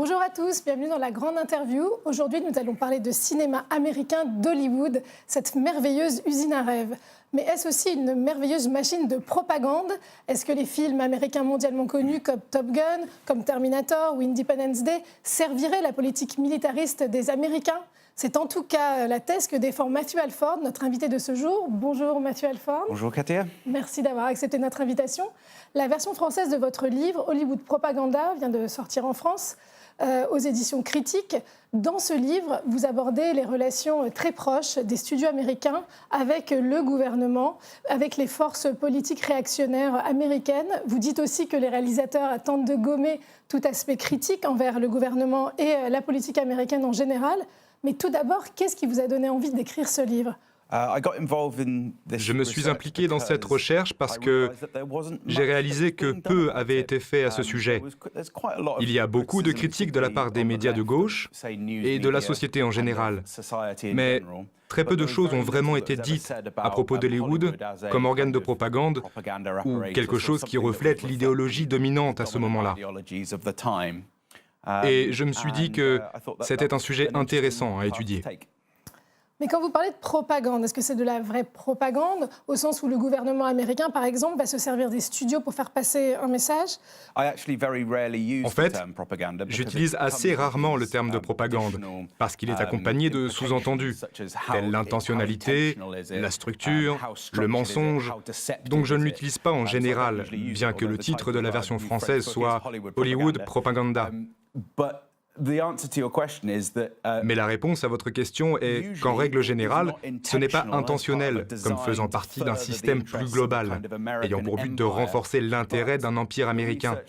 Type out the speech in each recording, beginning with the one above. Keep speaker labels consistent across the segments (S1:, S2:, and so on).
S1: Bonjour à tous, bienvenue dans la grande interview. Aujourd'hui, nous allons parler de cinéma américain d'Hollywood, cette merveilleuse usine à rêves. Mais est-ce aussi une merveilleuse machine de propagande? Est-ce que les films américains mondialement connus comme Top Gun, comme Terminator ou Independence Day serviraient la politique militariste des Américains? C'est en tout cas la thèse que défend Matthew Alford, notre invité de ce jour. Bonjour Matthew Alford.
S2: Bonjour Katia.
S1: Merci d'avoir accepté notre invitation. La version française de votre livre, Hollywood Propaganda, vient de sortir en France aux éditions Critiques. Dans ce livre, vous abordez les relations très proches des studios américains avec le gouvernement, avec les forces politiques réactionnaires américaines. Vous dites aussi que les réalisateurs tentent de gommer tout aspect critique envers le gouvernement et la politique américaine en général. Mais tout d'abord, qu'est-ce qui vous a donné envie d'écrire ce livre ?
S3: Je me suis impliqué dans cette recherche parce que j'ai réalisé que peu avait été fait à ce sujet. Il y a beaucoup de critiques de la part des médias de gauche et de la société en général. Mais très peu de choses ont vraiment été dites à propos d'Hollywood comme organe de propagande ou quelque chose qui reflète l'idéologie dominante à ce moment-là. Et je me suis dit que c'était un sujet intéressant à étudier.
S1: Mais quand vous parlez de propagande, est-ce que c'est de la vraie propagande, au sens où le gouvernement américain, par exemple, va se servir des studios pour faire passer un message?
S3: En fait, j'utilise assez rarement le terme de propagande, parce qu'il est accompagné de sous-entendus, tels l'intentionnalité, la structure, le mensonge. Donc je ne l'utilise pas en général, bien que le titre de la version française soit Hollywood Propaganda. Mais la réponse à votre question est qu'en règle générale, ce n'est pas intentionnel, comme faisant partie d'un système plus global, ayant pour but de renforcer l'intérêt d'un empire américain.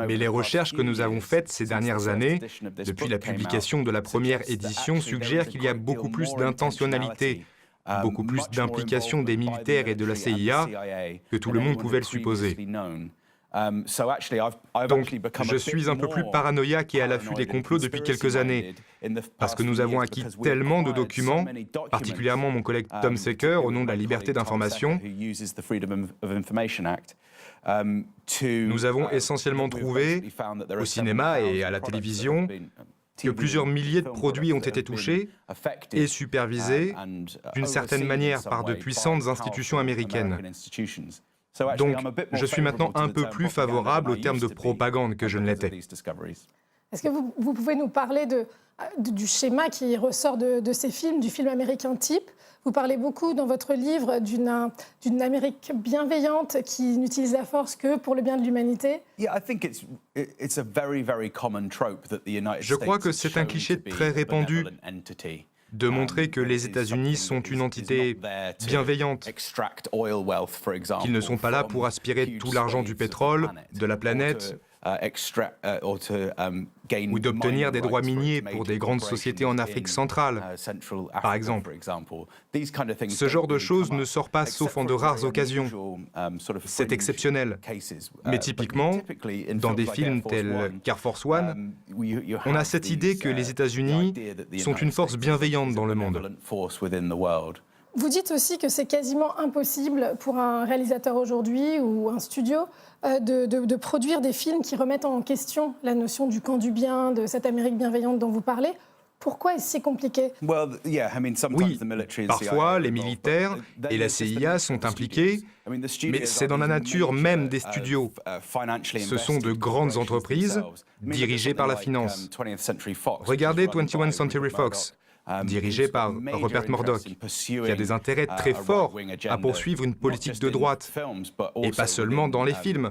S3: Mais les recherches que nous avons faites ces dernières années, depuis la publication de la première édition, suggèrent qu'il y a beaucoup plus d'intentionnalité, beaucoup plus d'implication des militaires et de la CIA que tout le monde pouvait le supposer. Donc, je suis un peu plus paranoïaque et à l'affût des complots depuis quelques années, parce que nous avons acquis tellement de documents, particulièrement mon collègue Tom Secker, au nom de la liberté d'information. Nous avons essentiellement trouvé, au cinéma et à la télévision, que plusieurs milliers de produits ont été touchés et supervisés d'une certaine manière par de puissantes institutions américaines. Donc, je suis maintenant un peu plus favorable au terme de propagande que je ne l'étais.
S1: Est-ce que vous pouvez nous parler du schéma qui ressort de ces films, du film américain type? Vous parlez beaucoup dans votre livre d'une Amérique bienveillante qui n'utilise la force que pour le bien de l'humanité.
S3: Je crois que c'est un cliché très répandu de montrer que les États-Unis sont une entité bienveillante, qu'ils ne sont pas là pour aspirer tout l'argent du pétrole, de la planète, ou d'obtenir des droits miniers pour des grandes sociétés en Afrique centrale, par exemple. Ce genre de choses ne sort pas sauf en de rares occasions. C'est exceptionnel. Mais typiquement, dans des films tels qu'Air Force One, on a cette idée que les États-Unis sont une force bienveillante dans le monde.
S1: Vous dites aussi que c'est quasiment impossible pour un réalisateur aujourd'hui ou un studio de produire des films qui remettent en question la notion du camp du bien, de cette Amérique bienveillante dont vous parlez. Pourquoi est-ce si compliqué?
S3: Oui, parfois les militaires et la CIA sont impliqués, mais c'est dans la nature même des studios. Ce sont de grandes entreprises dirigées par la finance. Regardez 21st Century Fox, dirigé par Rupert Murdoch, qui a des intérêts très forts à poursuivre une politique de droite, et pas seulement dans les films,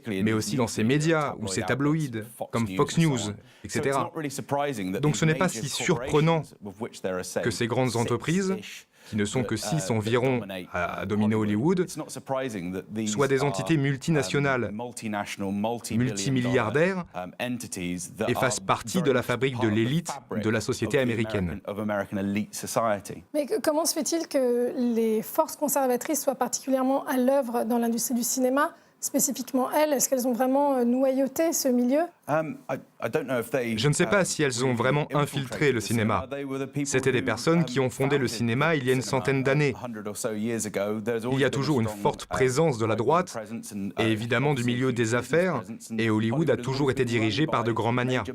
S3: mais aussi dans ses médias ou ses tabloïds, comme Fox News, etc. Donc ce n'est pas si surprenant que ces grandes entreprises, qui ne sont que 6 environ à dominer Hollywood, soient des entités multinationales, multimilliardaires, et fassent partie de la fabrique de l'élite de la société américaine.
S1: Mais comment se fait-il que les forces conservatrices soient particulièrement à l'œuvre dans l'industrie du cinéma? Spécifiquement elles, est-ce qu'elles ont vraiment noyauté ce milieu?
S3: Je ne sais pas si elles ont vraiment infiltré le cinéma. C'étaient des personnes qui ont fondé le cinéma il y a une centaine d'années. Il y a toujours une forte présence de la droite et évidemment du milieu des affaires, et Hollywood a toujours été dirigé par de grands magnats.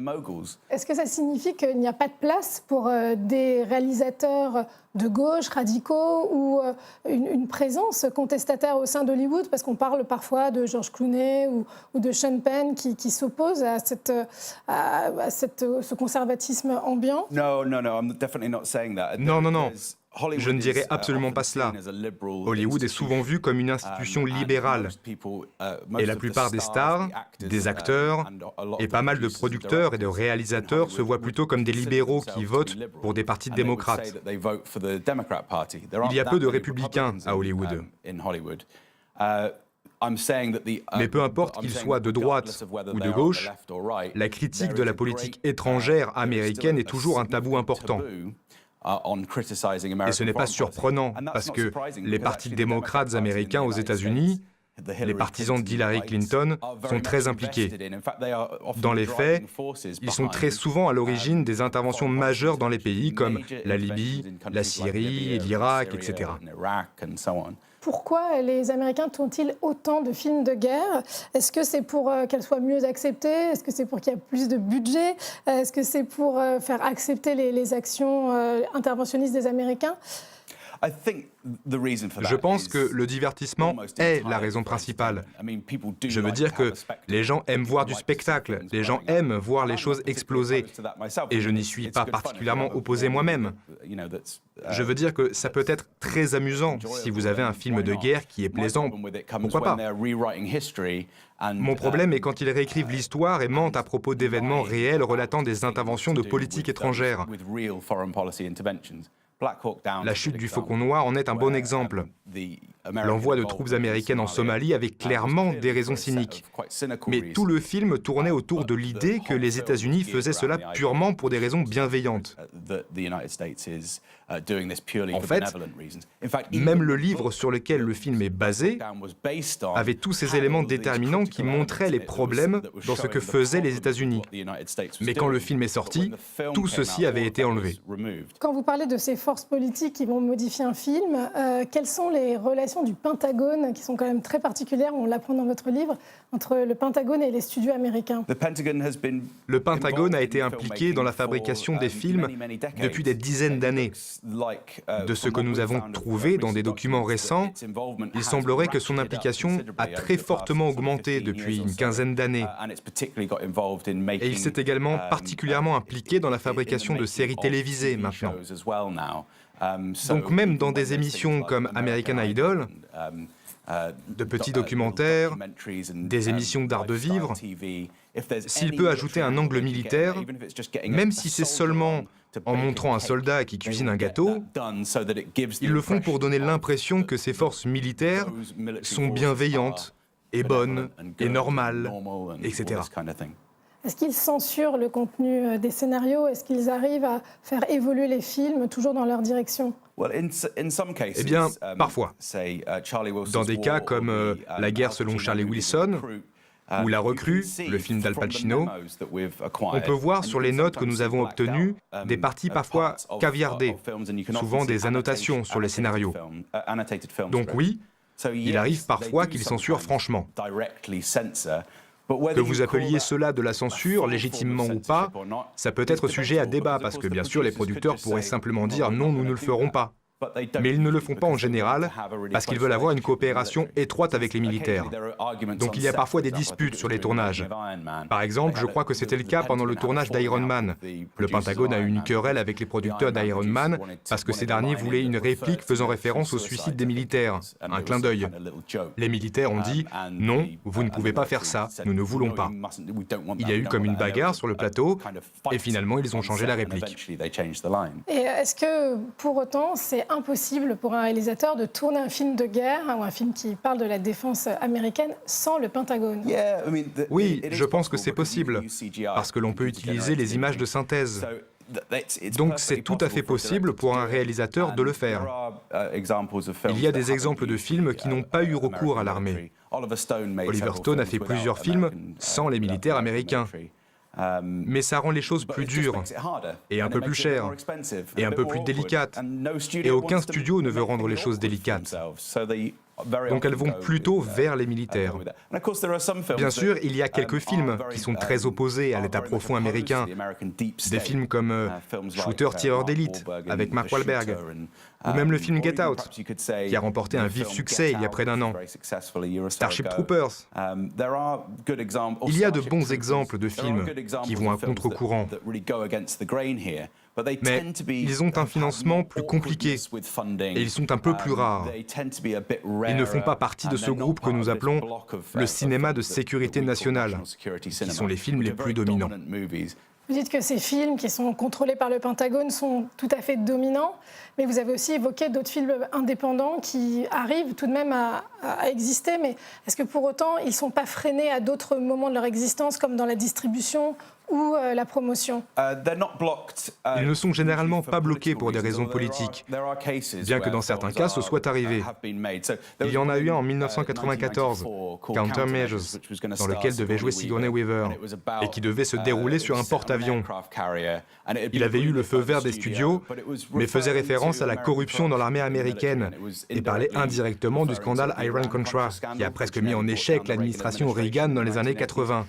S1: Est-ce que ça signifie qu'il n'y a pas de place pour des réalisateurs de gauche, radicaux, ou une présence contestataire au sein d'Hollywood? Parce qu'on parle parfois de George Clooney ou de Sean Penn qui s'opposent à ce conservatisme ambiant.
S3: Non, je ne dirais absolument pas cela. Hollywood est souvent vu comme une institution libérale. Et la plupart des stars, des acteurs et pas mal de producteurs et de réalisateurs se voient plutôt comme des libéraux qui votent pour des partis démocrates. Il y a peu de républicains à Hollywood. Mais peu importe qu'ils soient de droite ou de gauche, la critique de la politique étrangère américaine est toujours un tabou important. Et ce n'est pas surprenant, parce que les partis démocrates américains aux États-Unis, les partisans d'Hillary Clinton, sont très impliqués. Dans les faits, ils sont très souvent à l'origine des interventions majeures dans les pays comme la Libye, la Syrie, l'Irak, etc.
S1: Pourquoi les Américains tournent-ils autant de films de guerre? Est-ce que c'est pour qu'elles soient mieux acceptées? Est-ce que c'est pour qu'il y ait plus de budget? Est-ce que c'est pour faire accepter les actions interventionnistes des Américains?
S3: Je pense que le divertissement est la raison principale. Je veux dire que les gens aiment voir du spectacle, les gens aiment voir les choses exploser, et je n'y suis pas particulièrement opposé moi-même. Je veux dire que ça peut être très amusant si vous avez un film de guerre qui est plaisant, pourquoi pas? Mon problème est quand ils réécrivent l'histoire et mentent à propos d'événements réels relatant des interventions de politique étrangère. La chute du Faucon Noir en est un bon exemple. L'envoi de troupes américaines en Somalie avait clairement des raisons cyniques. Mais tout le film tournait autour de l'idée que les États-Unis faisaient cela purement pour des raisons bienveillantes. En fait, même le livre sur lequel le film est basé avait tous ces éléments déterminants qui montraient les problèmes dans ce que faisaient les États-Unis. Mais quand le film est sorti, tout ceci avait été enlevé.
S1: Quand vous parlez de ces forces politiques qui vont modifier un film, quelles sont les relations du Pentagone, qui sont quand même très particulières, on l'apprend dans votre livre, entre le Pentagone et les studios américains?
S3: Le Pentagone a été impliqué dans la fabrication des films depuis des dizaines d'années. De ce que nous avons trouvé dans des documents récents, il semblerait que son implication a très fortement augmenté depuis une quinzaine d'années. Et il s'est également particulièrement impliqué dans la fabrication de séries télévisées maintenant. Donc même dans des émissions comme American Idol, de petits documentaires, des émissions d'art de vivre, s'il peut ajouter un angle militaire, même si c'est seulement en montrant un soldat qui cuisine un gâteau, ils le font pour donner l'impression que ces forces militaires sont bienveillantes et bonnes et normales, etc.
S1: Est-ce qu'ils censurent le contenu des scénarios? Est-ce qu'ils arrivent à faire évoluer les films toujours dans leur direction?
S3: Eh bien, parfois. Dans des cas comme La guerre selon Charlie Wilson, ou La recrue, le film d'Al Pacino, on peut voir sur les notes que nous avons obtenues des parties parfois caviardées, souvent des annotations sur les scénarios. Donc oui, il arrive parfois qu'ils censurent franchement. Que vous appeliez cela de la censure, légitimement ou pas, ça peut être sujet à débat, parce que bien sûr les producteurs pourraient simplement dire « non, nous ne le ferons pas ». Mais ils ne le font pas en général parce qu'ils veulent avoir une coopération étroite avec les militaires. Donc il y a parfois des disputes sur les tournages. Par exemple, je crois que c'était le cas pendant le tournage d'Iron Man. Le Pentagone a eu une querelle avec les producteurs d'Iron Man parce que ces derniers voulaient une réplique faisant référence au suicide des militaires, un clin d'œil. Les militaires ont dit « non, vous ne pouvez pas faire ça, nous ne voulons pas ». Il y a eu comme une bagarre sur le plateau et finalement ils ont changé la réplique.
S1: Et est-ce que pour autant c'est impossible pour un réalisateur de tourner un film de guerre ou un film qui parle de la défense américaine sans le Pentagone?
S3: Oui, je pense que c'est possible, parce que l'on peut utiliser les images de synthèse. Donc c'est tout à fait possible pour un réalisateur de le faire. Il y a des exemples de films qui n'ont pas eu recours à l'armée. Oliver Stone a fait plusieurs films sans les militaires américains. Mais ça rend les choses plus dures, et un peu plus chères, et un peu plus délicates. Et aucun studio ne veut rendre les choses délicates. Donc elles vont plutôt vers les militaires. Bien sûr, il y a quelques films qui sont très opposés à l'état profond américain. Des films comme Shooter, tireur d'élite, avec Mark Wahlberg, ou même le film Get Out, qui a remporté un vif succès il y a près d'1 an. Starship Troopers. Il y a de bons exemples de films qui vont à contre-courant. Mais ils ont un financement plus compliqué et ils sont un peu plus rares. Ils ne font pas partie de ce groupe que nous appelons le cinéma de sécurité nationale, qui sont les films les plus dominants.
S1: Vous dites que ces films qui sont contrôlés par le Pentagone sont tout à fait dominants, mais vous avez aussi évoqué d'autres films indépendants qui arrivent tout de même à exister. Mais est-ce que pour autant, ils ne sont pas freinés à d'autres moments de leur existence, comme dans la distribution ou la promotion?
S3: Ils ne sont généralement pas bloqués pour des raisons politiques, bien que dans certains cas ce soit arrivé. Il y en a eu un en 1994, Countermeasures, dans lequel devait jouer Sigourney Weaver, et qui devait se dérouler sur un porte-avions. Il avait eu le feu vert des studios, mais faisait référence à la corruption dans l'armée américaine, et parlait indirectement du scandale Iran-Contra, qui a presque mis en échec l'administration Reagan dans les années 80.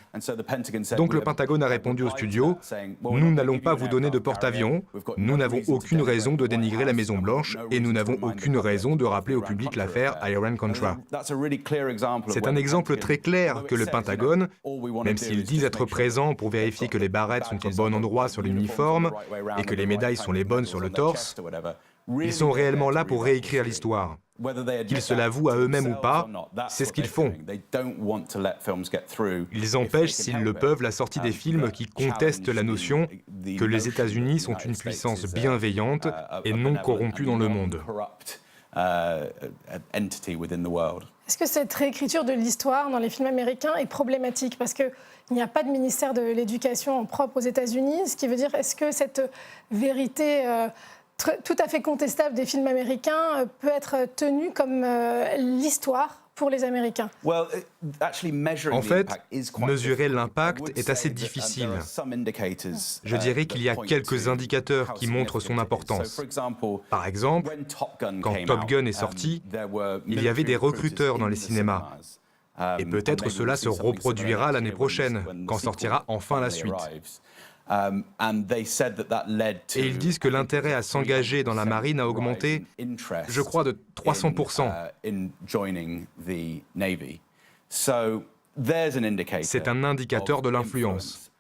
S3: Donc le Pentagone a répondu au studio, nous n'allons pas vous donner de porte-avions, nous n'avons aucune raison de dénigrer la Maison-Blanche et nous n'avons aucune raison de rappeler au public l'affaire Iran-Contra. C'est un exemple très clair que le Pentagone, même s'ils disent être présents pour vérifier que les barrettes sont au bon endroit sur l'uniforme et que les médailles sont les bonnes sur le torse, ils sont réellement là pour réécrire l'histoire. Qu'ils se l'avouent à eux-mêmes ou pas, c'est ce qu'ils font. Ils empêchent, s'ils le peuvent, la sortie des films qui contestent la notion que les États-Unis sont une puissance bienveillante et non corrompue dans le monde.
S1: Est-ce que cette réécriture de l'histoire dans les films américains est problématique? Parce qu'il n'y a pas de ministère de l'Éducation propre aux États-Unis, ce qui veut dire, est-ce que cette vérité tout à fait contestable des films américains peut être tenue comme l'histoire pour les Américains?
S3: En fait, mesurer l'impact est assez difficile. Je dirais qu'il y a quelques indicateurs qui montrent son importance. Par exemple, quand Top Gun est sorti, il y avait des recruteurs dans les cinémas. Et peut-être cela se reproduira l'année prochaine, quand sortira enfin la suite. Et ils disent que l'intérêt à s'engager dans la marine a augmenté, je crois, de 300%. C'est un indicateur de l'influence.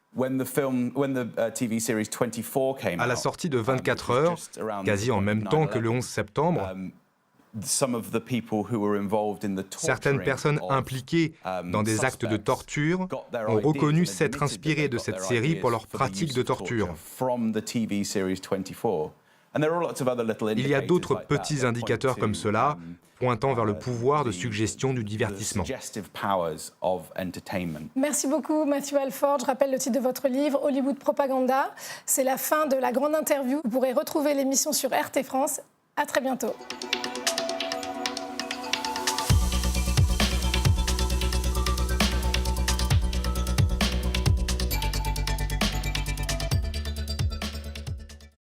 S3: À la sortie de 24 heures, quasi en même temps que le 11 septembre, certaines personnes impliquées dans des actes de torture ont reconnu s'être inspirées de cette série pour leur pratique de torture. Il y a d'autres petits indicateurs comme cela, pointant vers le pouvoir de suggestion du divertissement.
S1: Merci beaucoup Matthew Alford. Je rappelle le titre de votre livre, Hollywood Propaganda. C'est la fin de la grande interview. Vous pourrez retrouver l'émission sur RT France. À très bientôt.